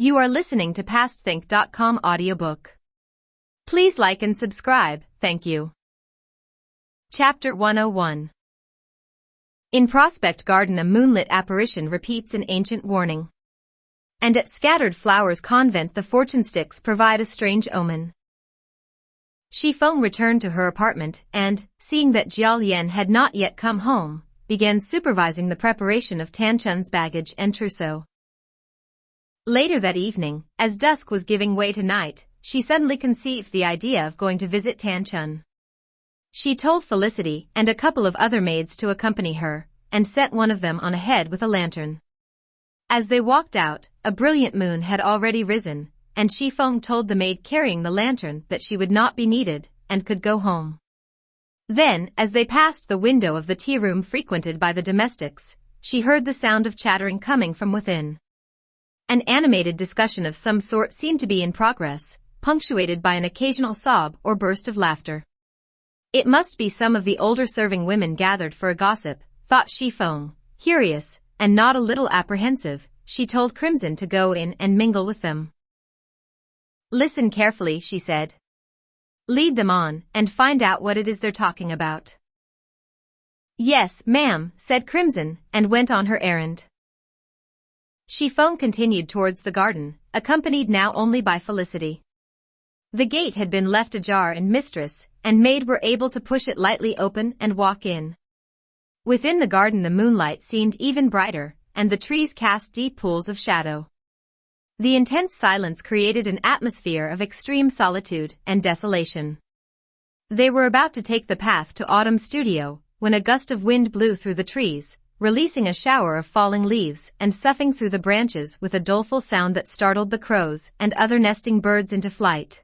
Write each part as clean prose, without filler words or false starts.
You are listening to PastThink.com audiobook. Please like and subscribe, thank you. Chapter 101. In Prospect Garden, a moonlit apparition repeats an ancient warning. And at Scattered Flowers Convent, the fortune sticks provide a strange omen. Xifeng returned to her apartment and, seeing that Jiao Lian had not yet come home, began supervising the preparation of Tanchun's baggage and trousseau. Later that evening, as dusk was giving way to night, she suddenly conceived the idea of going to visit Tanchun. She told Felicity and a couple of other maids to accompany her, and sent one of them on ahead with a lantern. As they walked out, a brilliant moon had already risen, and Xifeng told the maid carrying the lantern that she would not be needed, and could go home. Then, as they passed the window of the tea room frequented by the domestics, she heard the sound of chattering coming from within. An animated discussion of some sort seemed to be in progress, punctuated by an occasional sob or burst of laughter. It must be some of the older serving women gathered for a gossip, thought Xifeng. Curious, and not a little apprehensive, she told Crimson to go in and mingle with them. Listen carefully, she said. Lead them on, and find out what it is they're talking about. Yes, ma'am, said Crimson, and went on her errand. Xifeng continued towards the garden, accompanied now only by Felicity. The gate had been left ajar and mistress and maid were able to push it lightly open and walk in. Within the garden the moonlight seemed even brighter, and the trees cast deep pools of shadow. The intense silence created an atmosphere of extreme solitude and desolation. They were about to take the path to Autumn's studio, when a gust of wind blew through the trees, releasing a shower of falling leaves and soughing through the branches with a doleful sound that startled the crows and other nesting birds into flight.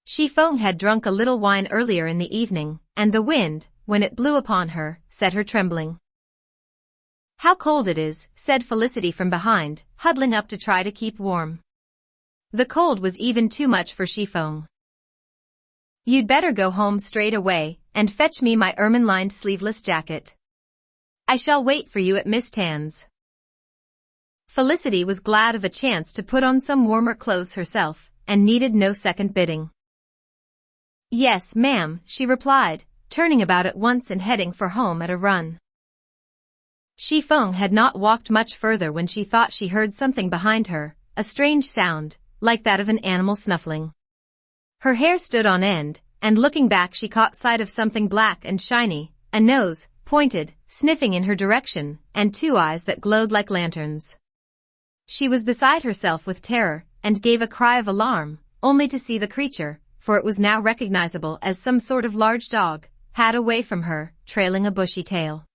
Xifeng had drunk a little wine earlier in the evening, and the wind, when it blew upon her, set her trembling. How cold it is, said Felicity from behind, huddling up to try to keep warm. The cold was even too much for Xifeng. You'd better go home straight away, and fetch me my ermine-lined sleeveless jacket. I shall wait for you at Miss Tan's. Felicity was glad of a chance to put on some warmer clothes herself, and needed no second bidding. Yes, ma'am, she replied, turning about at once and heading for home at a run. Xifeng had not walked much further when she thought she heard something behind her, a strange sound, like that of an animal snuffling. Her hair stood on end, and looking back she caught sight of something black and shiny, a nose, pointed, sniffing in her direction, and two eyes that glowed like lanterns. She was beside herself with terror, and gave a cry of alarm, only to see the creature, for it was now recognizable as some sort of large dog, had away from her, trailing a bushy tail.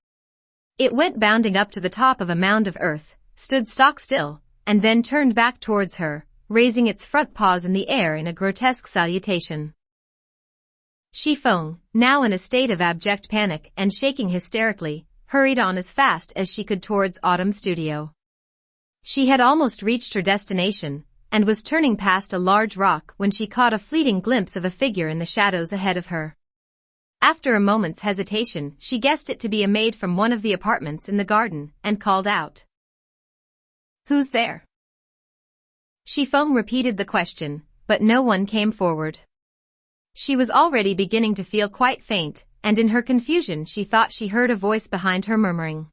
It went bounding up to the top of a mound of earth, stood stock still, and then turned back towards her, raising its front paws in the air in a grotesque salutation. Xifeng, now in a state of abject panic and shaking hysterically, hurried on as fast as she could towards Autumn's studio. She had almost reached her destination, and was turning past a large rock when she caught a fleeting glimpse of a figure in the shadows ahead of her. After a moment's hesitation, she guessed it to be a maid from one of the apartments in the garden, and called out. Who's there? Xifeng repeated the question, but no one came forward. She was already beginning to feel quite faint, and in her confusion she thought she heard a voice behind her murmuring.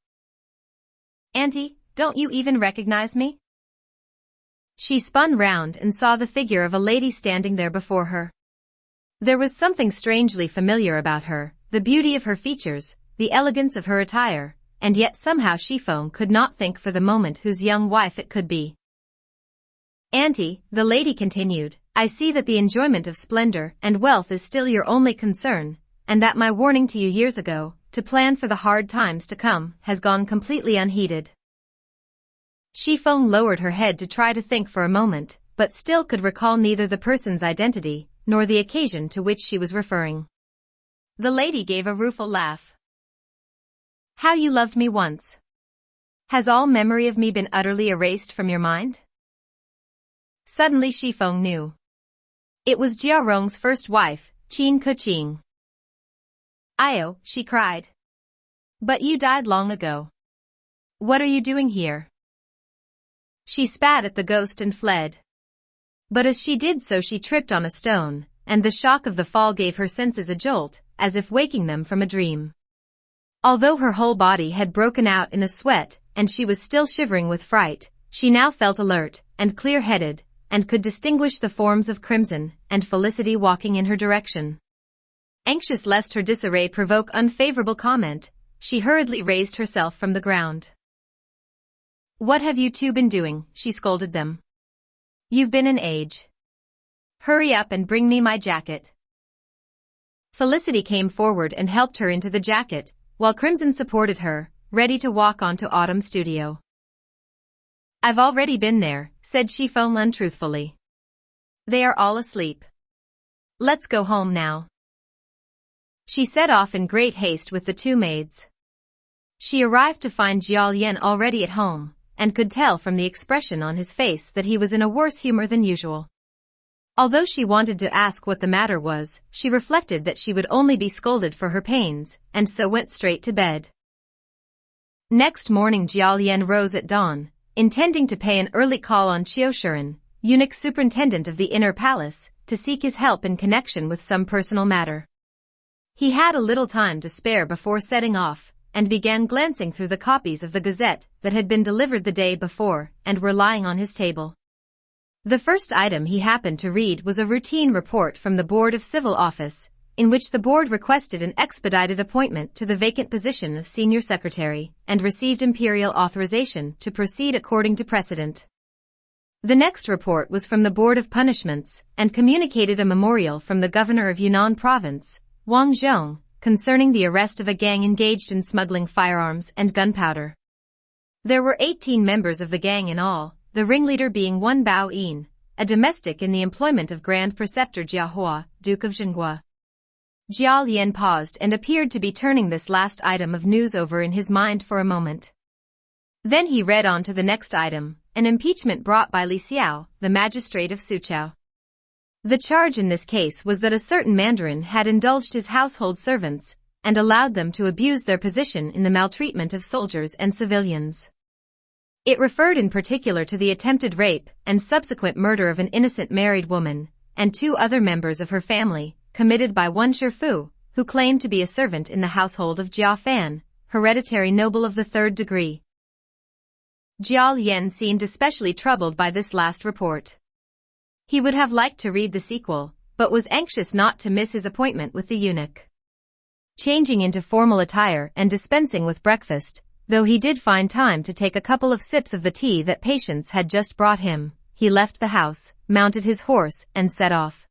Auntie, don't you even recognize me? She spun round and saw the figure of a lady standing there before her. There was something strangely familiar about her, the beauty of her features, the elegance of her attire, and yet somehow Xifeng could not think for the moment whose young wife it could be. Auntie, the lady continued, I see that the enjoyment of splendor and wealth is still your only concern, and that my warning to you years ago, to plan for the hard times to come, has gone completely unheeded. Xifeng lowered her head to try to think for a moment, but still could recall neither the person's identity, nor the occasion to which she was referring. The lady gave a rueful laugh. How you loved me once. Has all memory of me been utterly erased from your mind? Suddenly Xifeng knew. It was Jia Rong's first wife, Qin Keqing. Io, she cried. But you died long ago. What are you doing here? She spat at the ghost and fled. But as she did so she tripped on a stone, and the shock of the fall gave her senses a jolt, as if waking them from a dream. Although her whole body had broken out in a sweat, and she was still shivering with fright, she now felt alert and clear-headed, and could distinguish the forms of Crimson and Felicity walking in her direction. Anxious lest her disarray provoke unfavorable comment, she hurriedly raised herself from the ground. "What have you two been doing?" she scolded them. "You've been an age. Hurry up and bring me my jacket." Felicity came forward and helped her into the jacket, while Crimson supported her, ready to walk on to Autumn's studio. "I've already been there," said Chiffon untruthfully. "They are all asleep. Let's go home now." She set off in great haste with the two maids. She arrived to find Jiao Yan already at home, and could tell from the expression on his face that he was in a worse humor than usual. Although she wanted to ask what the matter was, she reflected that she would only be scolded for her pains, and so went straight to bed. Next morning Jiao Yan rose at dawn, intending to pay an early call on Cao Xueqin, eunuch superintendent of the inner palace, to seek his help in connection with some personal matter. He had a little time to spare before setting off, and began glancing through the copies of the Gazette that had been delivered the day before and were lying on his table. The first item he happened to read was a routine report from the Board of Civil Office, in which the board requested an expedited appointment to the vacant position of senior secretary, and received imperial authorization to proceed according to precedent. The next report was from the Board of Punishments, and communicated a memorial from the governor of Yunnan Province, Wang Zhong, concerning the arrest of a gang engaged in smuggling firearms and gunpowder. There were 18 members of the gang in all, the ringleader being one Bao Yin, a domestic in the employment of Grand Preceptor Jia Hua, Duke of Zhenghua. Jiao Yan paused and appeared to be turning this last item of news over in his mind for a moment. Then he read on to the next item, an impeachment brought by Li Xiao, the magistrate of Suqiao. The charge in this case was that a certain mandarin had indulged his household servants, and allowed them to abuse their position in the maltreatment of soldiers and civilians. It referred in particular to the attempted rape and subsequent murder of an innocent married woman, and 2 other members of her family, committed by one Shifu, who claimed to be a servant in the household of Jia Fan, hereditary noble of the 3rd degree. Jiao Yan seemed especially troubled by this last report. He would have liked to read the sequel, but was anxious not to miss his appointment with the eunuch. Changing into formal attire and dispensing with breakfast, though he did find time to take a couple of sips of the tea that Patience had just brought him, he left the house, mounted his horse, and set off.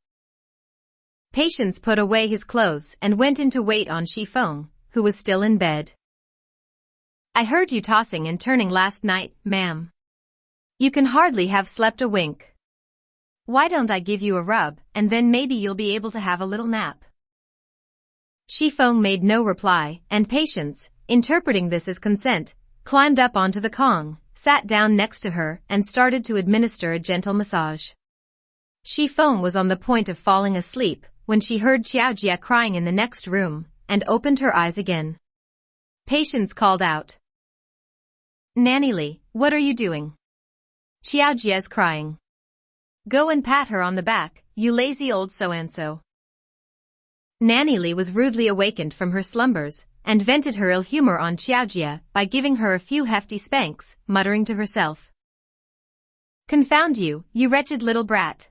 Patience put away his clothes and went in to wait on Chiffon, who was still in bed. "I heard you tossing and turning last night, ma'am. You can hardly have slept a wink. Why don't I give you a rub, and then maybe you'll be able to have a little nap?" Chiffon made no reply, and Patience, interpreting this as consent, climbed up onto the Kong, sat down next to her, and started to administer a gentle massage. Chiffon was on the point of falling asleep when she heard Xiaojia crying in the next room, and opened her eyes again. Patience called out, "Nanny Li, what are you doing? Xiaojia's crying. Go and pat her on the back, you lazy old so-and-so." Nanny Li was rudely awakened from her slumbers, and vented her ill humor on Xiaojia by giving her a few hefty spanks, muttering to herself, "Confound you, you wretched little brat.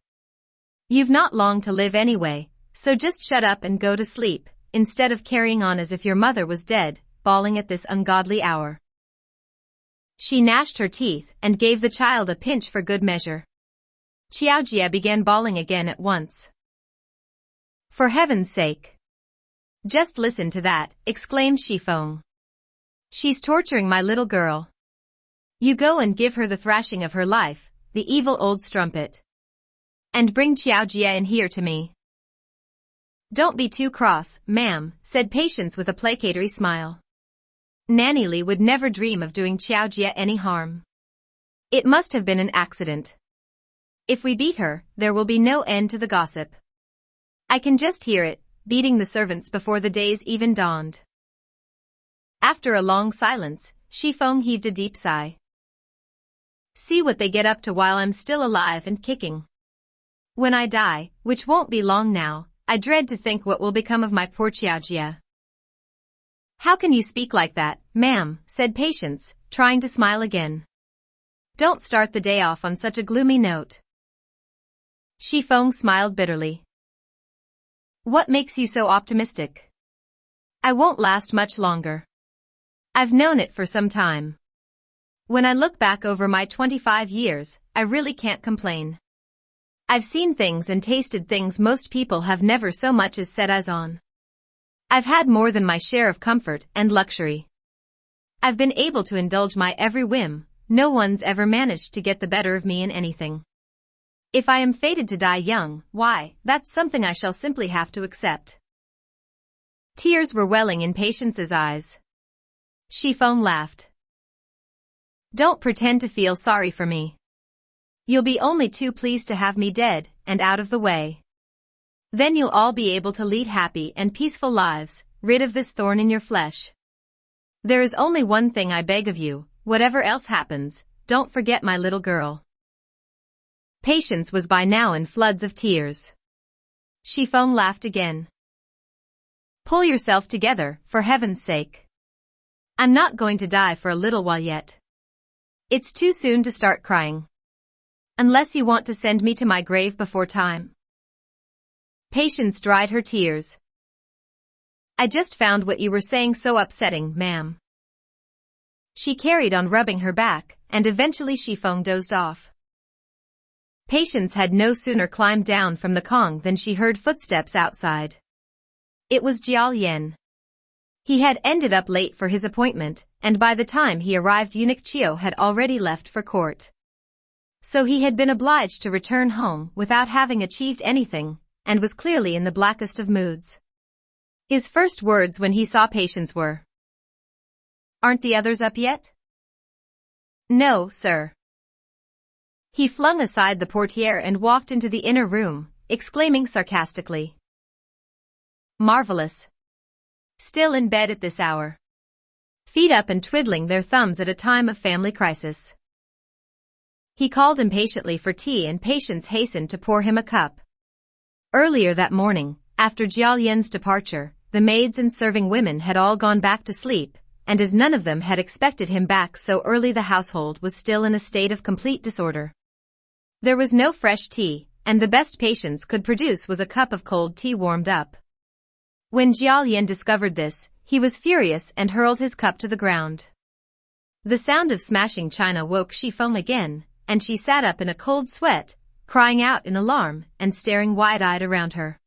You've not long to live anyway, so just shut up and go to sleep, instead of carrying on as if your mother was dead, bawling at this ungodly hour." She gnashed her teeth and gave the child a pinch for good measure. Xiaojia began bawling again at once. "For heaven's sake. Just listen to that," exclaimed Chiffon. "She's torturing my little girl. You go and give her the thrashing of her life, the evil old strumpet. And bring Xiaojia in here to me." "Don't be too cross, ma'am," said Patience with a placatory smile. "Nanny Li would never dream of doing Xiaojia any harm. It must have been an accident. If we beat her, there will be no end to the gossip. I can just hear it, beating the servants before the day's even dawned." After a long silence, Chiffon heaved a deep sigh. See what they get up to while I'm still alive and kicking. When I die, which won't be long now, I dread to think what will become of my poor Xiaojia. How can you speak like that, ma'am, said Patience, trying to smile again. Don't start the day off on such a gloomy note. Xifeng smiled bitterly. What makes you so optimistic? I won't last much longer. I've known it for some time. When I look back over my 25 years, I really can't complain. I've seen things and tasted things most people have never so much as set eyes on. I've had more than my share of comfort and luxury. I've been able to indulge my every whim. No one's ever managed to get the better of me in anything. If I am fated to die young, why, that's something I shall simply have to accept. Tears were welling in Patience's eyes. Xifeng laughed. Don't pretend to feel sorry for me. You'll be only too pleased to have me dead and out of the way. Then you'll all be able to lead happy and peaceful lives, rid of this thorn in your flesh. There is only one thing I beg of you, whatever else happens, don't forget my little girl. Patience was by now in floods of tears. Xifeng laughed again. Pull yourself together, for heaven's sake. I'm not going to die for a little while yet. It's too soon to start crying. Unless you want to send me to my grave before time. Patience dried her tears. I just found what you were saying so upsetting, ma'am. She carried on rubbing her back, and eventually Xifeng dozed off. Patience had no sooner climbed down from the Kong than she heard footsteps outside. It was Jiao. He had ended up late for his appointment, and by the time he arrived Eunuch Qiu had already left for court. So he had been obliged to return home without having achieved anything, and was clearly in the blackest of moods. His first words when he saw Patience were, "Aren't the others up yet?" "No, sir." He flung aside the portiere and walked into the inner room, exclaiming sarcastically, "Marvelous. Still in bed at this hour. Feet up and twiddling their thumbs at a time of family crisis." He called impatiently for tea and Patience hastened to pour him a cup. Earlier that morning, after Jiao Yan's departure, the maids and serving women had all gone back to sleep, and as none of them had expected him back so early, the household was still in a state of complete disorder. There was no fresh tea, and the best Patience could produce was a cup of cold tea warmed up. When Jiao Yan discovered this, he was furious and hurled his cup to the ground. The sound of smashing china woke Xifeng again, and she sat up in a cold sweat, crying out in alarm and staring wide-eyed around her.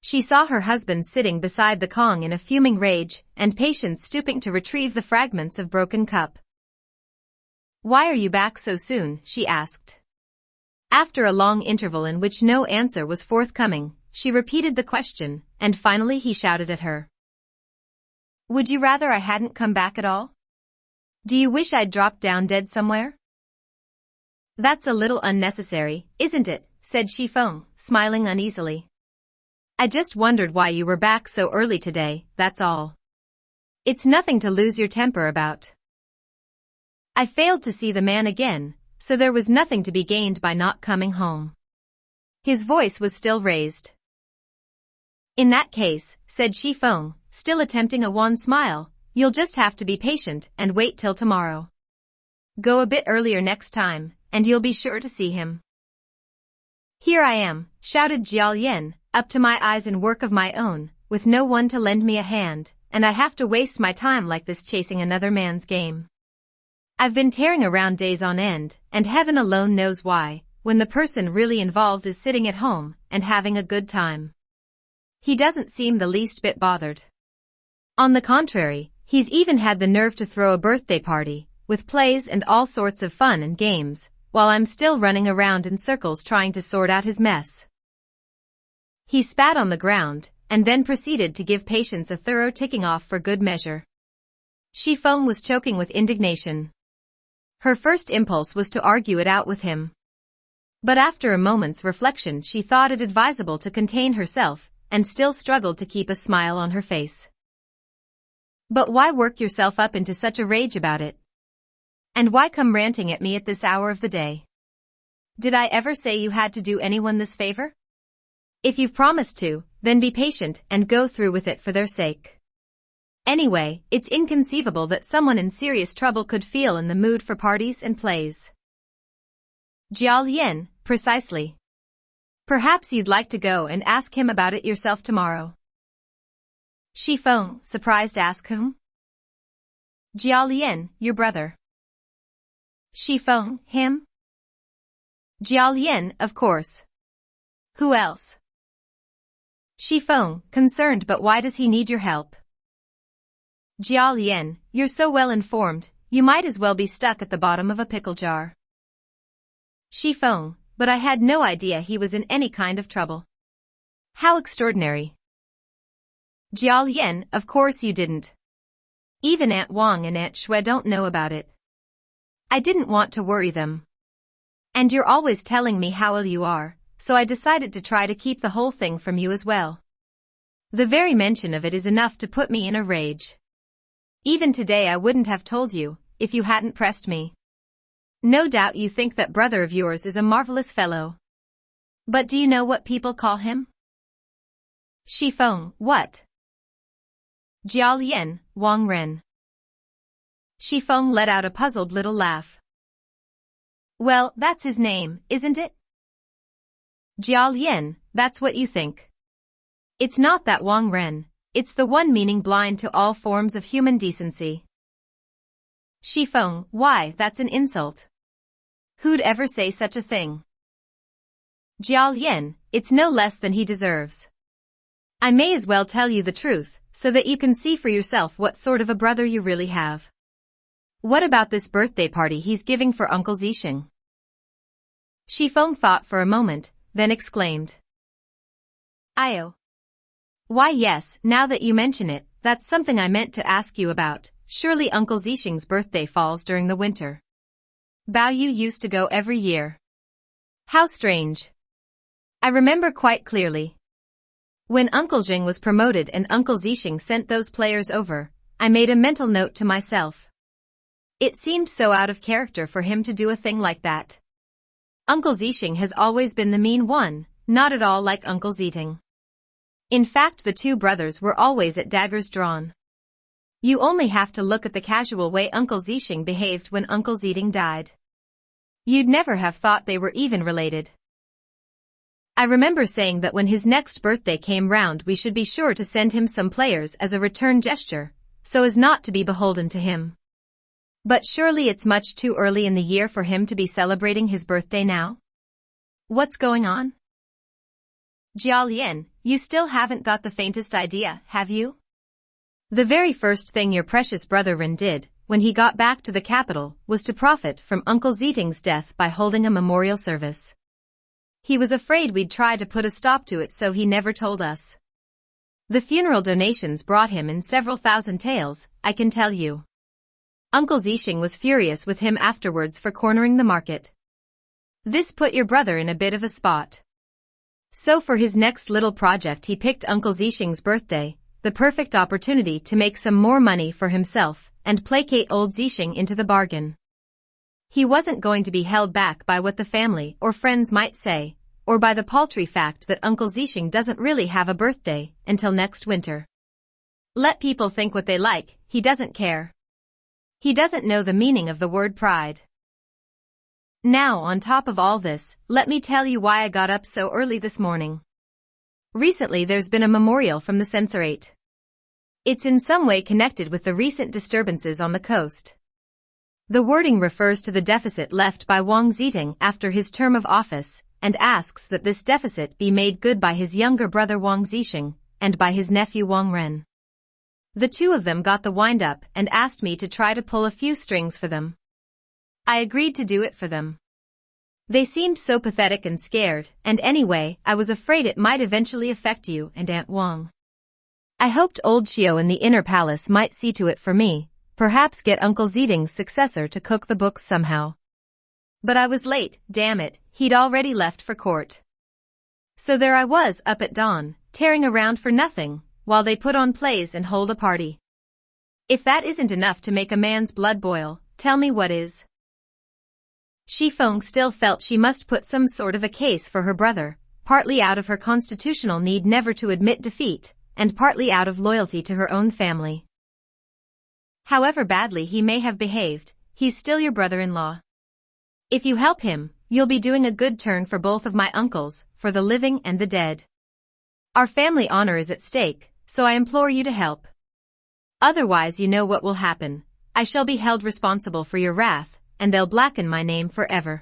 She saw her husband sitting beside the Kong in a fuming rage, and Patience stooping to retrieve the fragments of broken cup. "Why are you back so soon?" she asked. After a long interval in which no answer was forthcoming, she repeated the question, and finally he shouted at her. "Would you rather I hadn't come back at all? Do you wish I'd dropped down dead somewhere?" "That's a little unnecessary, isn't it?" said Xifeng, smiling uneasily. "I just wondered why you were back so early today, that's all. It's nothing to lose your temper about. I failed to see the man again, so there was nothing to be gained by not coming home." His voice was still raised. "In that case," said Xifeng, still attempting a wan smile, "you'll just have to be patient and wait till tomorrow. Go a bit earlier next time, and you'll be sure to see him." "Here I am," shouted Jiao Yan, "up to my eyes in work of my own, with no one to lend me a hand, and I have to waste my time like this chasing another man's game. I've been tearing around days on end, and heaven alone knows why, when the person really involved is sitting at home and having a good time. He doesn't seem the least bit bothered. On the contrary, he's even had the nerve to throw a birthday party, with plays and all sorts of fun and games, while I'm still running around in circles trying to sort out his mess." He spat on the ground, and then proceeded to give Patience a thorough ticking off for good measure. Xifeng was choking with indignation. Her first impulse was to argue it out with him. But after a moment's reflection she thought it advisable to contain herself, and still struggled to keep a smile on her face. "But why work yourself up into such a rage about it? And why come ranting at me at this hour of the day? Did I ever say you had to do anyone this favor? If you've promised to, then be patient and go through with it for their sake. Anyway, it's inconceivable that someone in serious trouble could feel in the mood for parties and plays. Cao Xueqin, precisely. Perhaps you'd like to go and ask him about it yourself tomorrow. Shi Feng, surprised, asked whom? Cao Xueqin, your brother. Shi Feng, him? Cao Xueqin, of course. Who else? Shi Feng, concerned, but why does he need your help? Cao Xueqin, you're so well informed, you might as well be stuck at the bottom of a pickle jar. Shi Feng, but I had no idea he was in any kind of trouble. How extraordinary. Cao Xueqin, of course you didn't. Even Aunt Wang and Aunt Shui don't know about it. I didn't want to worry them. And you're always telling me how ill you are, so I decided to try to keep the whole thing from you as well. The very mention of it is enough to put me in a rage. Even today I wouldn't have told you, if you hadn't pressed me. No doubt you think that brother of yours is a marvelous fellow. But do you know what people call him? Shi Feng, what? Cao Xueqin, Wang Ren. Shi Feng let out a puzzled little laugh. Well, that's his name, isn't it? Cao Xueqin, that's what you think. It's not that Wang Ren, it's the one meaning blind to all forms of human decency. Shi Feng, why, that's an insult. Who'd ever say such a thing? Cao Xueqin, it's no less than he deserves. I may as well tell you the truth, so that you can see for yourself what sort of a brother you really have. What about this birthday party he's giving for Uncle Xueqin? Shi Feng thought for a moment, then exclaimed. Io. Why yes, now that you mention it, that's something I meant to ask you about. Surely Uncle Xueqin's birthday falls during the winter. Bao Yu used to go every year. How strange. I remember quite clearly. When Uncle Jing was promoted and Uncle Xueqin sent those players over, I made a mental note to myself. It seemed so out of character for him to do a thing like that. Uncle Xueqin has always been the mean one, not at all like Uncle Xueqin. In fact, the two brothers were always at daggers drawn. You only have to look at the casual way Uncle Xueqin behaved when Uncle Xueqin died. You'd never have thought they were even related. I remember saying that when his next birthday came round we should be sure to send him some players as a return gesture, so as not to be beholden to him. But surely it's much too early in the year for him to be celebrating his birthday now? What's going on? Cao Xueqin, you still haven't got the faintest idea, have you? The very first thing your precious brother Ren did, when he got back to the capital, was to profit from Uncle Xueqin's death by holding a memorial service. He was afraid we'd try to put a stop to it, so he never told us. The funeral donations brought him in several thousand taels, I can tell you. Uncle Xueqin was furious with him afterwards for cornering the market. This put your brother in a bit of a spot. So for his next little project he picked Uncle Xueqin's birthday, the perfect opportunity to make some more money for himself, and placate old Xueqin into the bargain. He wasn't going to be held back by what the family or friends might say, or by the paltry fact that Uncle Xueqin doesn't really have a birthday until next winter. Let people think what they like, he doesn't care. He doesn't know the meaning of the word pride. Now, on top of all this, let me tell you why I got up so early this morning. Recently there's been a memorial from the censorate. It's in some way connected with the recent disturbances on the coast. The wording refers to the deficit left by Wang Xueqin after his term of office, and asks that this deficit be made good by his younger brother Wang Xueqin, and by his nephew Wang Ren. The two of them got the wind up and asked me to try to pull a few strings for them. I agreed to do it for them. They seemed so pathetic and scared, and anyway, I was afraid it might eventually affect you and Aunt Wang. I hoped old Xiao in the inner palace might see to it for me, perhaps get Uncle Xueqin's successor to cook the books somehow. But I was late, damn it, he'd already left for court. So there I was up at dawn, tearing around for nothing, while they put on plays and hold a party. If that isn't enough to make a man's blood boil, tell me what is. Xifeng still felt she must put some sort of a case for her brother, partly out of her constitutional need never to admit defeat, and partly out of loyalty to her own family. However badly he may have behaved, he's still your brother-in-law. If you help him, you'll be doing a good turn for both of my uncles, for the living and the dead. Our family honor is at stake, so I implore you to help. Otherwise you know what will happen. I shall be held responsible for your wrath, and they'll blacken my name forever.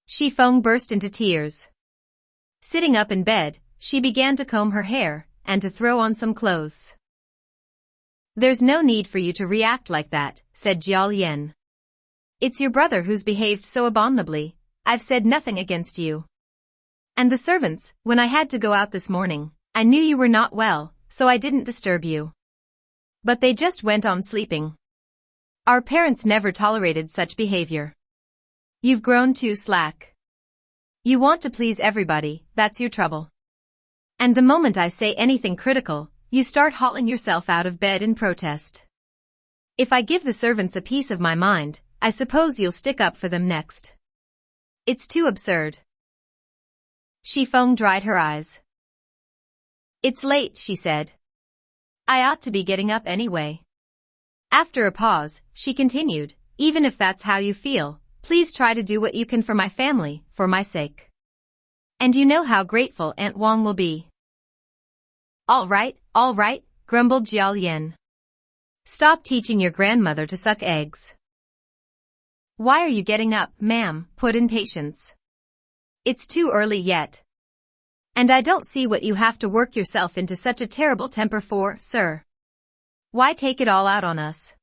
Xifeng burst into tears. Sitting up in bed, she began to comb her hair, and to throw on some clothes. There's no need for you to react like that, said Jiao. It's your brother who's behaved so abominably. I've said nothing against you. And the servants, when I had to go out this morning, I knew you were not well, so I didn't disturb you. But they just went on sleeping. Our parents never tolerated such behavior. You've grown too slack. You want to please everybody, that's your trouble. And the moment I say anything critical, you start hauling yourself out of bed in protest. If I give the servants a piece of my mind, I suppose you'll stick up for them next. It's too absurd. Xifeng dried her eyes. It's late, she said. I ought to be getting up anyway. After a pause, she continued, even if that's how you feel, please try to do what you can for my family, for my sake. And you know how grateful Aunt Wang will be. All right, grumbled Jiao. Stop teaching your grandmother to suck eggs. Why are you getting up, ma'am? Put in Patience. It's too early yet. And I don't see what you have to work yourself into such a terrible temper for, sir. Why take it all out on us?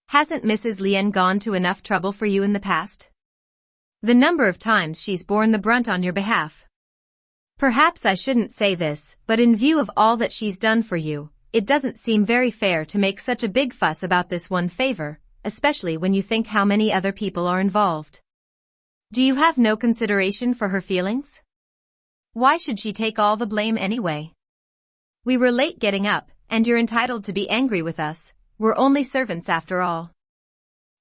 Hasn't Mrs. Lian gone to enough trouble for you in the past? The number of times she's borne the brunt on your behalf. Perhaps I shouldn't say this, but in view of all that she's done for you, it doesn't seem very fair to make such a big fuss about this one favor, especially when you think how many other people are involved. Do you have no consideration for her feelings? Why should she take all the blame anyway? We were late getting up, and you're entitled to be angry with us. We're only servants after all.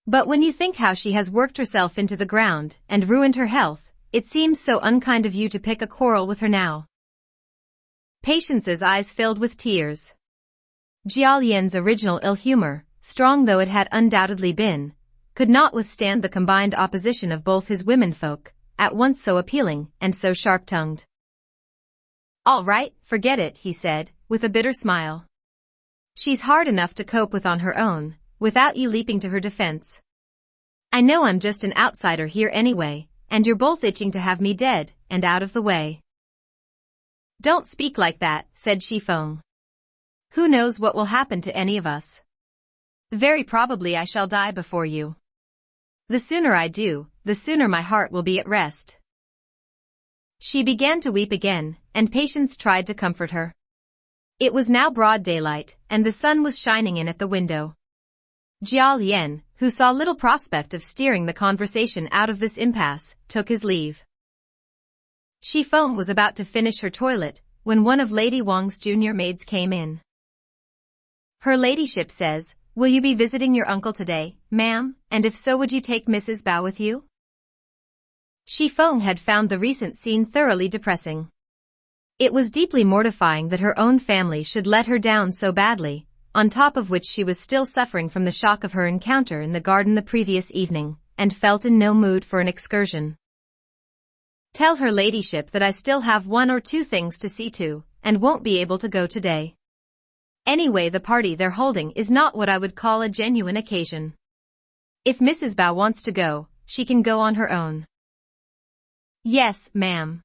But when you think how she has worked herself into the ground and ruined her health, it seems so unkind of you to pick a quarrel with her now. Patience's eyes filled with tears. Jiao original ill humor, strong though it had undoubtedly been, could not withstand the combined opposition of both his womenfolk, at once so appealing and so sharp-tongued. All right, forget it, he said, with a bitter smile. She's hard enough to cope with on her own, without you leaping to her defense. I know I'm just an outsider here anyway, and you're both itching to have me dead and out of the way. Don't speak like that, said Xifeng. Who knows what will happen to any of us? Very probably I shall die before you. The sooner I do, the sooner my heart will be at rest. She began to weep again, and Patience tried to comfort her. It was now broad daylight, and the sun was shining in at the window. Jiao, who saw little prospect of steering the conversation out of this impasse, took his leave. Xifeng was about to finish her toilet, when one of Lady Wang's junior maids came in. Her ladyship says, will you be visiting your uncle today, ma'am, and if so would you take Mrs. Bao with you? Xifeng had found the recent scene thoroughly depressing. It was deeply mortifying that her own family should let her down so badly, on top of which she was still suffering from the shock of her encounter in the garden the previous evening, and felt in no mood for an excursion. Tell her ladyship that I still have 1 or 2 things to see to, and won't be able to go today. Anyway, the party they're holding is not what I would call a genuine occasion. If Mrs. Bao wants to go, she can go on her own. Yes, ma'am.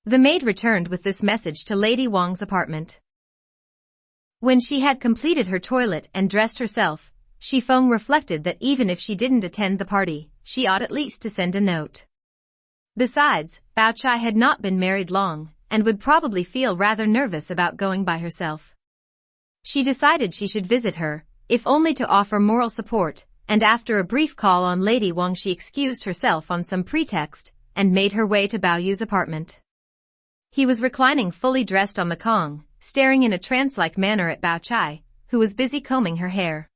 The maid returned with this message to Lady Wang's apartment. When she had completed her toilet and dressed herself, Xifeng reflected that even if she didn't attend the party, she ought at least to send a note. Besides, Bao Chai had not been married long, and would probably feel rather nervous about going by herself. She decided she should visit her, if only to offer moral support, and after a brief call on Lady Wang she excused herself on some pretext, and made her way to Bao Yu's apartment. He was reclining fully dressed on the Kong, staring in a trance-like manner at Bao Chai, who was busy combing her hair.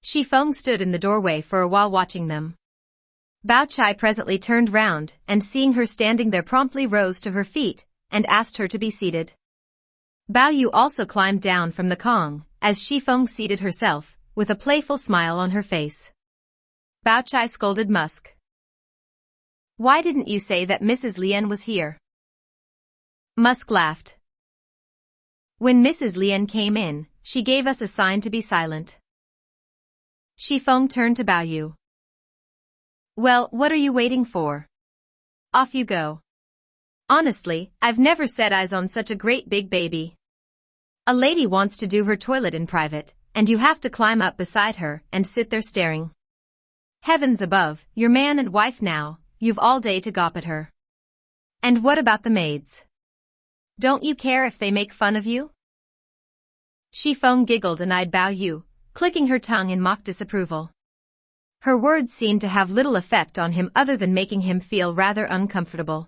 Xifeng stood in the doorway for a while watching them. Bao Chai presently turned round, and seeing her standing there promptly rose to her feet, and asked her to be seated. Bao Yu also climbed down from the Kong, as Shi Feng seated herself, with a playful smile on her face. Bao Chai scolded Musk. "Why didn't you say that Mrs. Lien was here?" Musk laughed. "When Mrs. Lien came in, she gave us a sign to be silent." Shi Feng turned to Bao Yu. "Well, what are you waiting for? Off you go. Honestly, I've never set eyes on such a great big baby. A lady wants to do her toilet in private, and you have to climb up beside her and sit there staring. Heavens above, you're man and wife now, you've all day to gawp at her. And what about the maids? Don't you care if they make fun of you?" Shi Feng giggled and eyed Bao Yu, clicking her tongue in mock disapproval. Her words seemed to have little effect on him other than making him feel rather uncomfortable.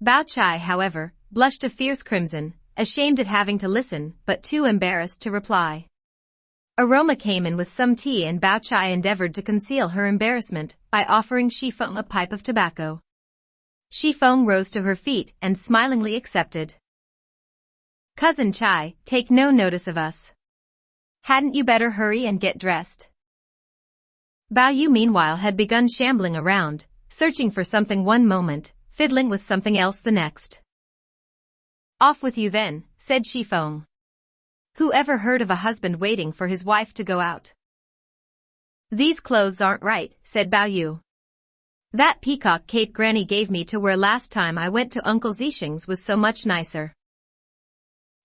Bao Chai, however, blushed a fierce crimson, ashamed at having to listen, but too embarrassed to reply. Aroma came in with some tea and Bao Chai endeavored to conceal her embarrassment by offering Shi Feng a pipe of tobacco. Shi Feng rose to her feet and smilingly accepted. "Cousin Chai, take no notice of us. Hadn't you better hurry and get dressed?" Bao Yu meanwhile had begun shambling around, searching for something one moment, fiddling with something else the next. "Off with you then," said Shi Feng. "Who ever heard of a husband waiting for his wife to go out?" "These clothes aren't right," said Bao Yu. "That peacock cape Granny gave me to wear last time I went to Uncle Zixing's was so much nicer."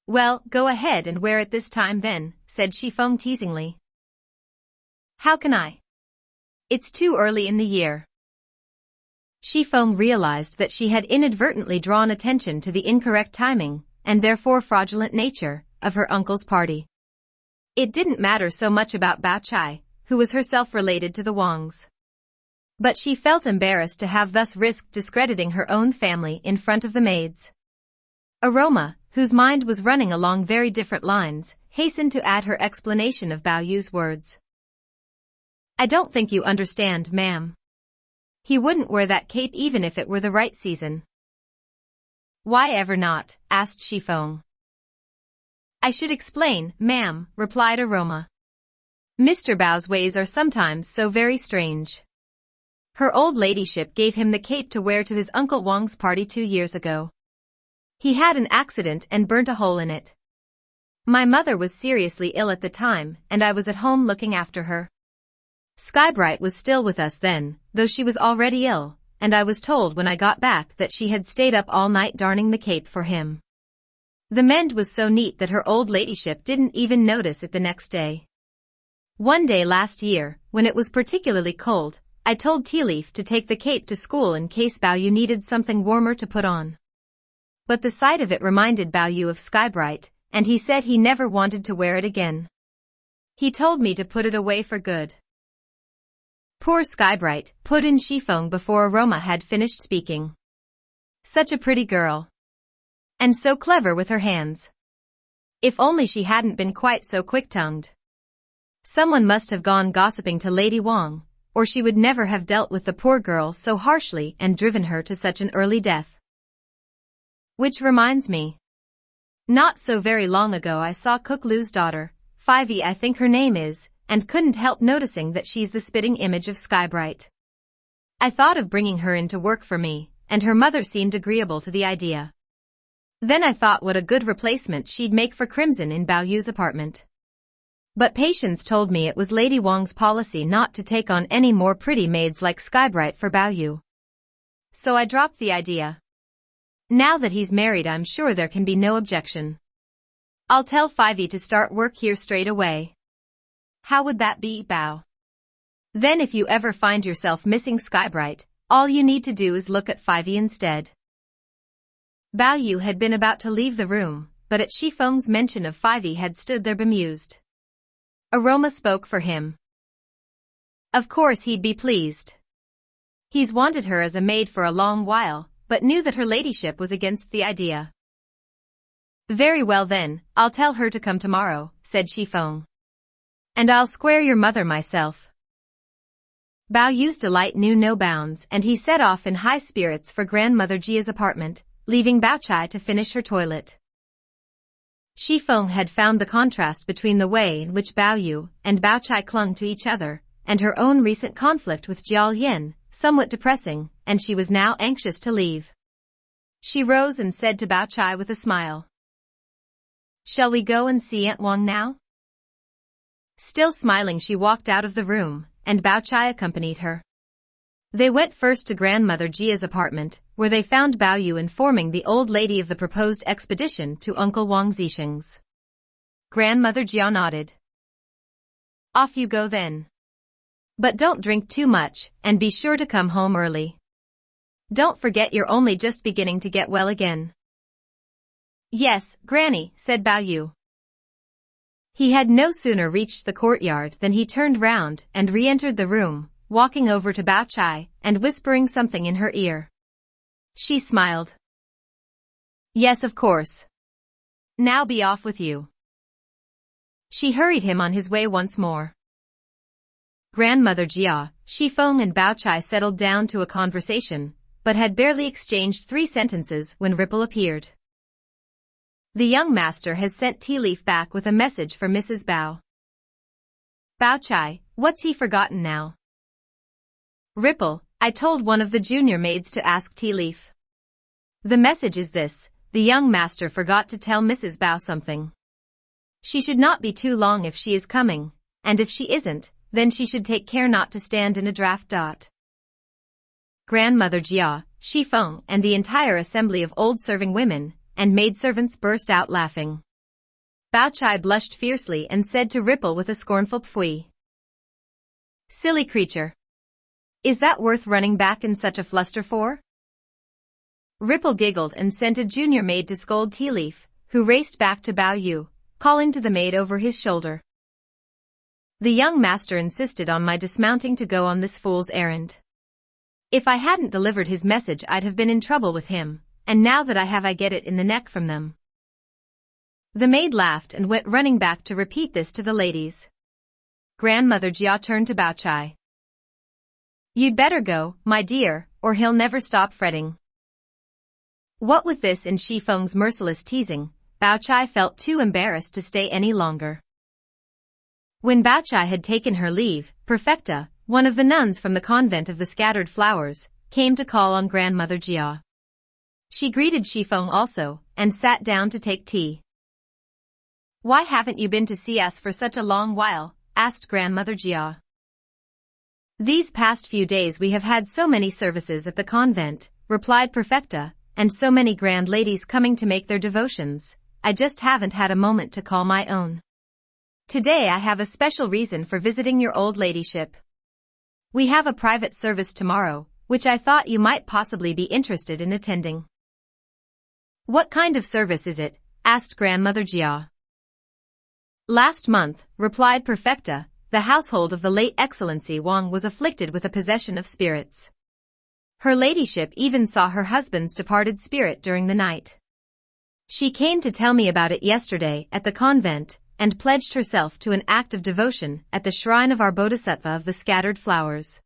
"Well, go ahead and wear it this time then," said Shi Feng teasingly. "How can I? It's too early in the year." Shi Feng realized that she had inadvertently drawn attention to the incorrect timing, and therefore fraudulent nature, of her uncle's party. It didn't matter so much about Bao Chai, who was herself related to the Wangs. But she felt embarrassed to have thus risked discrediting her own family in front of the maids. Aroma, whose mind was running along very different lines, hastened to add her explanation of Bao Yu's words. "I don't think you understand, ma'am. He wouldn't wear that cape even if it were the right season." "Why ever not?" asked Shi Feng. "I should explain, ma'am," replied Aroma. "Mr. Bao's ways are sometimes so very strange. Her old ladyship gave him the cape to wear to his Uncle Wang's party 2 years ago. He had an accident and burnt a hole in it. My mother was seriously ill at the time, and I was at home looking after her. Skybright was still with us then, though she was already ill, and I was told when I got back that she had stayed up all night darning the cape for him. The mend was so neat that her old ladyship didn't even notice it the next day. One day last year, when it was particularly cold, I told Tea Leaf to take the cape to school in case Bao Yu needed something warmer to put on. But the sight of it reminded Bao Yu of Skybright, and he said he never wanted to wear it again. He told me to put it away for good." "Poor Skybright," put in Shi Feng before Aroma had finished speaking. "Such a pretty girl. And so clever with her hands. If only she hadn't been quite so quick-tongued. Someone must have gone gossiping to Lady Wang, or she would never have dealt with the poor girl so harshly and driven her to such an early death. Which reminds me. Not so very long ago I saw Cook Lu's daughter, Fivey I think her name is, and couldn't help noticing that she's the spitting image of Skybright. I thought of bringing her in to work for me, and her mother seemed agreeable to the idea. Then I thought what a good replacement she'd make for Crimson in Bao Yu's apartment. But Patience told me it was Lady Wang's policy not to take on any more pretty maids like Skybright for Bao Yu. So I dropped the idea. Now that he's married I'm sure there can be no objection. I'll tell Fivey to start work here straight away. How would that be, Bao? Then if you ever find yourself missing Skybright, all you need to do is look at Fivey instead." Bao Yu had been about to leave the room, but at Shi Feng's mention of Fivey had stood there bemused. Aroma spoke for him. Of course he'd be pleased. He's wanted her as a maid for a long while, but knew that her ladyship was against the idea. "Very well then, I'll tell her to come tomorrow," said Shi Feng. "And I'll square your mother myself." Bao Yu's delight knew no bounds, and he set off in high spirits for Grandmother Jia's apartment, leaving Bao Chai to finish her toilet. Shi Feng had found the contrast between the way in which Bao Yu and Bao Chai clung to each other, and her own recent conflict with Jiao Yin, somewhat depressing, and she was now anxious to leave. She rose and said to Bao Chai with a smile, "Shall we go and see Aunt Wang now?" Still smiling, she walked out of the room, and Bao Chai accompanied her. They went first to Grandmother Jia's apartment, where they found Bao Yu informing the old lady of the proposed expedition to Uncle Wang Zixing's. Grandmother Jia nodded. "Off you go then. But don't drink too much, and be sure to come home early. Don't forget you're only just beginning to get well again." "Yes, Granny," said Bao Yu. He had no sooner reached the courtyard than he turned round and re-entered the room, walking over to Bao Chai and whispering something in her ear. She smiled. "Yes, of course. Now be off with you." She hurried him on his way once more. Grandmother Jia, Shi Feng and Bao Chai settled down to a conversation, but had barely exchanged 3 sentences when Ripple appeared. "The young master has sent Tea Leaf back with a message for Mrs. Bao." "Bao Chai, what's he forgotten now?" "Ripple, I told one of the junior maids to ask Tea Leaf. The message is this: the young master forgot to tell Mrs. Bao something. She should not be too long if she is coming, and if she isn't, then she should take care not to stand in a draft. Grandmother Jia, Shi Feng, and the entire assembly of old serving women and maidservants burst out laughing. Bao Chai blushed fiercely and said to Ripple with a scornful pfui. "Silly creature. Is that worth running back in such a fluster for?" Ripple giggled and sent a junior maid to scold Tea Leaf, who raced back to Bao Yu, calling to the maid over his shoulder. "The young master insisted on my dismounting to go on this fool's errand. If I hadn't delivered his message I'd have been in trouble with him, and now that I have I get it in the neck from them." The maid laughed and went running back to repeat this to the ladies. Grandmother Jia turned to Bao Chai. "You'd better go, my dear, or he'll never stop fretting." What with this and Shi Feng's merciless teasing, Bao Chai felt too embarrassed to stay any longer. When Bao Chai had taken her leave, Perfecta, one of the nuns from the convent of the Scattered Flowers, came to call on Grandmother Jia. She greeted Shi Feng also, and sat down to take tea. "Why haven't you been to see us for such a long while?" asked Grandmother Jia. "These past few days we have had so many services at the convent," replied Perfecta, "and so many grand ladies coming to make their devotions, I just haven't had a moment to call my own. Today I have a special reason for visiting your old ladyship. We have a private service tomorrow, which I thought you might possibly be interested in attending." "What kind of service is it?" asked Grandmother Jia. "Last month," replied Perfecta, "the household of the late Excellency Wang was afflicted with a possession of spirits. Her ladyship even saw her husband's departed spirit during the night. She came to tell me about it yesterday at the convent, and pledged herself to an act of devotion at the shrine of our Bodhisattva of the Scattered Flowers.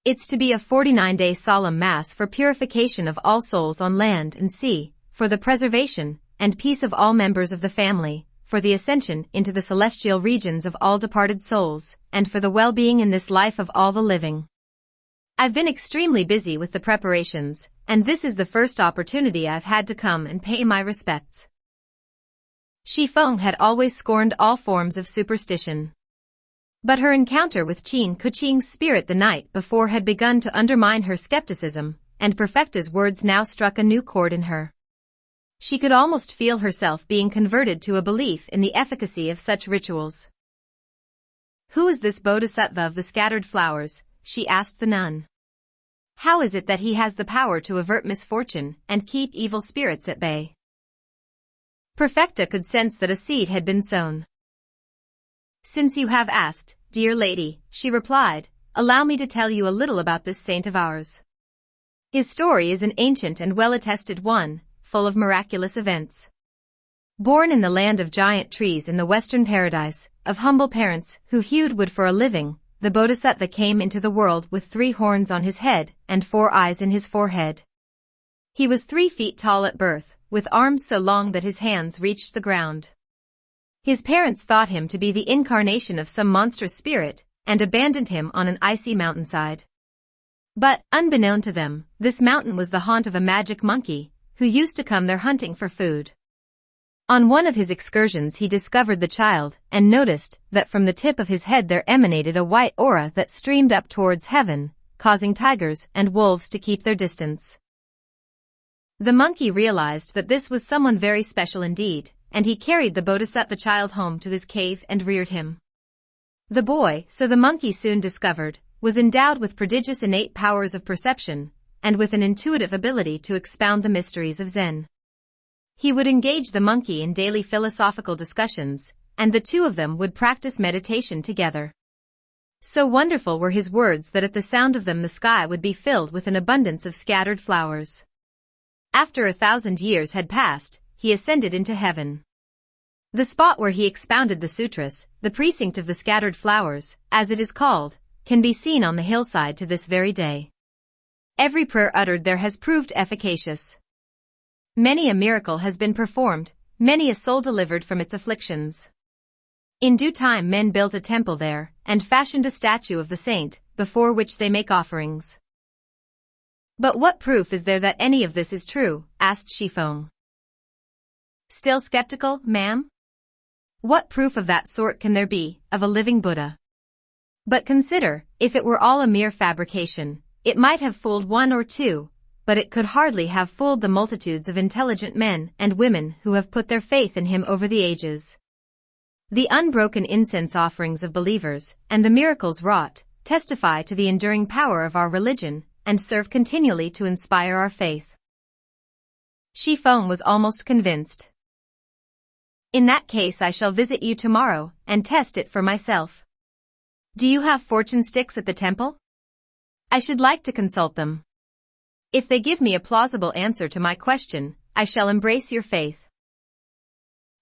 It's to be a 49-day solemn mass for purification of all souls on land and sea, for the preservation and peace of all members of the family, for the ascension into the celestial regions of all departed souls, and for the well-being in this life of all the living. I've been extremely busy with the preparations, and this is the first opportunity I've had to come and pay my respects." Shi Feng had always scorned all forms of superstition. But her encounter with Qin Kuqing's spirit the night before had begun to undermine her skepticism, and Perfecta's words now struck a new chord in her. She could almost feel herself being converted to a belief in the efficacy of such rituals. "Who is this Bodhisattva of the Scattered Flowers?" she asked the nun. "How is it that he has the power to avert misfortune and keep evil spirits at bay?" Perfecta could sense that a seed had been sown. "Since you have asked, dear lady," she replied, "allow me to tell you a little about this saint of ours. His story is an ancient and well-attested one, full of miraculous events. Born in the land of giant trees in the western paradise, of humble parents who hewed wood for a living, the Bodhisattva came into the world with 3 horns on his head and 4 eyes in his forehead. He was 3 feet tall at birth, with arms so long that his hands reached the ground. His parents thought him to be the incarnation of some monstrous spirit, and abandoned him on an icy mountainside. But, unbeknown to them, this mountain was the haunt of a magic monkey, who used to come there hunting for food. On one of his excursions he discovered the child and noticed that from the tip of his head there emanated a white aura that streamed up towards heaven, causing tigers and wolves to keep their distance. The monkey realized that this was someone very special indeed, and he carried the Bodhisattva child home to his cave and reared him. The boy, so the monkey soon discovered, was endowed with prodigious innate powers of perception, and with an intuitive ability to expound the mysteries of Zen. He would engage the monkey in daily philosophical discussions, and the 2 of them would practice meditation together. So wonderful were his words that at the sound of them the sky would be filled with an abundance of scattered flowers. After 1,000 years had passed, he ascended into heaven. The spot where he expounded the sutras, the precinct of the scattered flowers, as it is called, can be seen on the hillside to this very day. Every prayer uttered there has proved efficacious. Many a miracle has been performed, many a soul delivered from its afflictions. In due time men built a temple there, and fashioned a statue of the saint, before which they make offerings. But what proof is there that any of this is true? Asked Shifeng. Still skeptical, ma'am? What proof of that sort can there be, of a living Buddha? But consider, if it were all a mere fabrication, it might have fooled 1 or 2, but it could hardly have fooled the multitudes of intelligent men and women who have put their faith in him over the ages. The unbroken incense offerings of believers, and the miracles wrought, testify to the enduring power of our religion, and serve continually to inspire our faith. Shifeng was almost convinced. In that case I shall visit you tomorrow, and test it for myself. Do you have fortune sticks at the temple? I should like to consult them. If they give me a plausible answer to my question, I shall embrace your faith.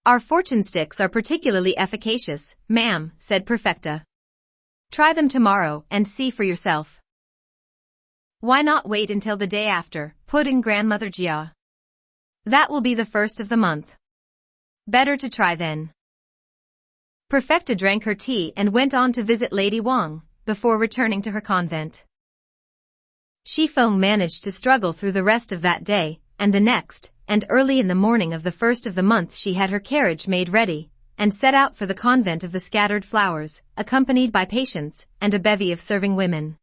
Our fortune sticks are particularly efficacious, ma'am, said Perfecta. Try them tomorrow and see for yourself. Why not wait until the day after, put in Grandmother Jia. That will be the 1st of the month. Better to try then. Perfecta drank her tea and went on to visit Lady Wang, before returning to her convent. Shifeng managed to struggle through the rest of that day, and the next, and early in the morning of the 1st of the month she had her carriage made ready, and set out for the convent of the scattered flowers, accompanied by patients, and a bevy of serving women.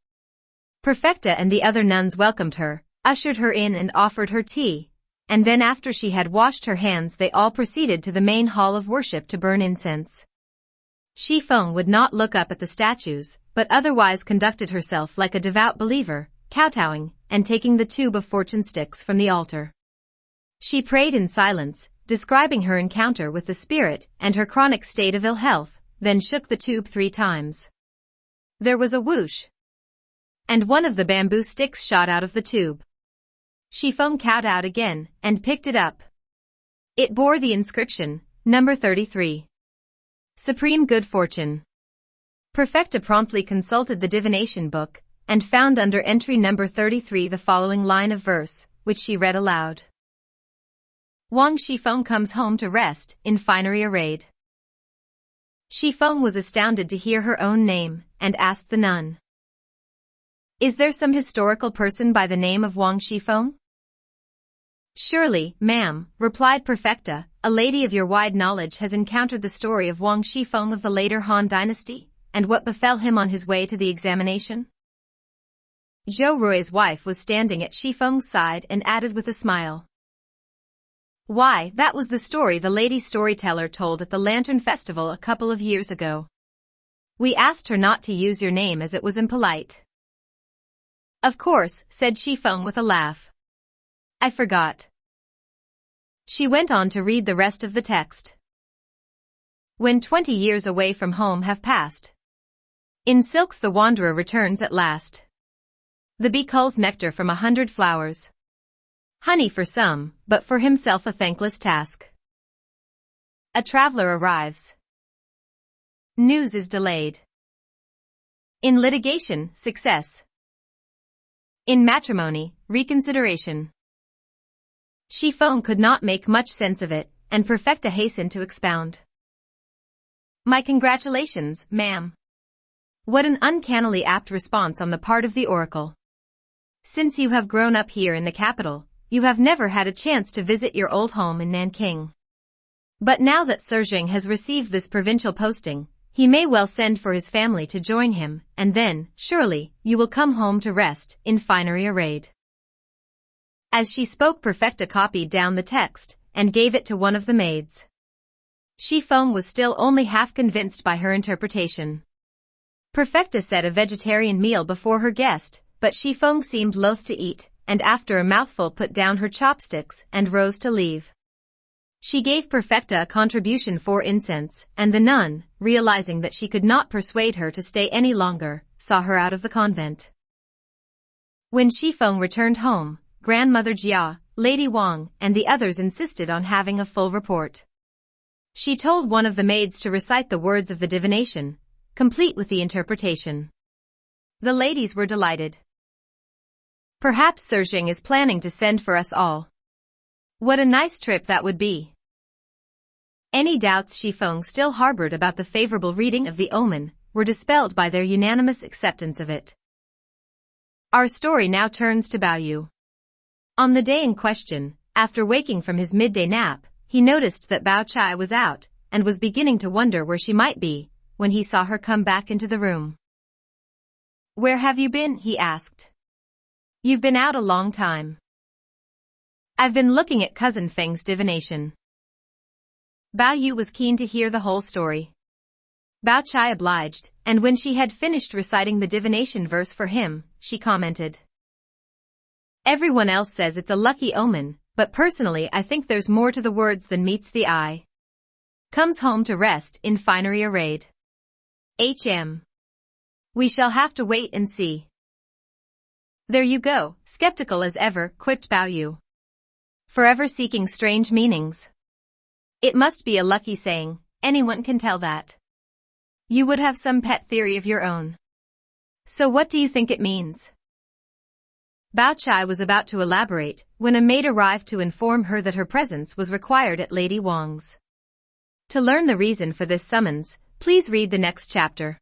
Perfecta and the other nuns welcomed her, ushered her in and offered her tea, and then after she had washed her hands they all proceeded to the main hall of worship to burn incense. Shifeng would not look up at the statues, but otherwise conducted herself like a devout believer, kowtowing, and taking the tube of fortune sticks from the altar. She prayed in silence, describing her encounter with the spirit and her chronic state of ill health, then shook the tube 3 times. There was a whoosh, and one of the bamboo sticks shot out of the tube. Shifeng kowtowed again, and picked it up. It bore the inscription, number 33. Supreme Good Fortune. Perfecta promptly consulted the divination book, and found under entry number 33 the following line of verse, which she read aloud. Wang Shifeng comes home to rest, in finery arrayed. Shifeng was astounded to hear her own name, and asked the nun. Is there some historical person by the name of Wang Shifeng? Surely, ma'am, replied Perfecta, a lady of your wide knowledge has encountered the story of Wang Shifeng of the later Han dynasty, and what befell him on his way to the examination? Zhou Rui's wife was standing at Shifeng's side and added with a smile. Why, that was the story the lady storyteller told at the Lantern Festival a couple of years ago. We asked her not to use your name as it was impolite. Of course, said Shifeng with a laugh. I forgot. She went on to read the rest of the text. When 20 years away from home have passed, in silks the wanderer returns at last. The bee culls nectar from 100 flowers. Honey for some, but for himself a thankless task. A traveler arrives. News is delayed. In litigation, success. In matrimony, reconsideration. Xueqin could not make much sense of it, and Perfecta hastened to expound. My congratulations, ma'am. What an uncannily apt response on the part of the oracle. Since you have grown up here in the capital, you have never had a chance to visit your old home in Nanking. But now that Xueqin has received this provincial posting, he may well send for his family to join him, and then, surely, you will come home to rest, in finery arrayed. As she spoke, Perfecta copied down the text, and gave it to one of the maids. Xueqin was still only half convinced by her interpretation. Perfecta set a vegetarian meal before her guest, but Xueqin seemed loath to eat, and after a mouthful put down her chopsticks and rose to leave. She gave Perfecta a contribution for incense, and the nun, realizing that she could not persuade her to stay any longer, saw her out of the convent. When Xueqin returned home, Grandmother Jia, Lady Wang, and the others insisted on having a full report. She told one of the maids to recite the words of the divination, complete with the interpretation. The ladies were delighted. Perhaps Xueqin is planning to send for us all. What a nice trip that would be. Any doubts Xueqin still harbored about the favorable reading of the omen were dispelled by their unanimous acceptance of it. Our story now turns to Bao Yu. On the day in question, after waking from his midday nap, he noticed that Bao Chai was out and was beginning to wonder where she might be when he saw her come back into the room. Where have you been? He asked. You've been out a long time. I've been looking at Cousin Feng's divination. Bao Yu was keen to hear the whole story. Bao Chai obliged, and when she had finished reciting the divination verse for him, she commented. Everyone else says it's a lucky omen, but personally I think there's more to the words than meets the eye. Comes home to rest in finery arrayed. We shall have to wait and see. There you go, skeptical as ever, quipped Bao Yu. Forever seeking strange meanings. It must be a lucky saying, anyone can tell that. You would have some pet theory of your own. So what do you think it means? Bao Chai was about to elaborate when a maid arrived to inform her that her presence was required at Lady Wang's. To learn the reason for this summons, please read the next chapter.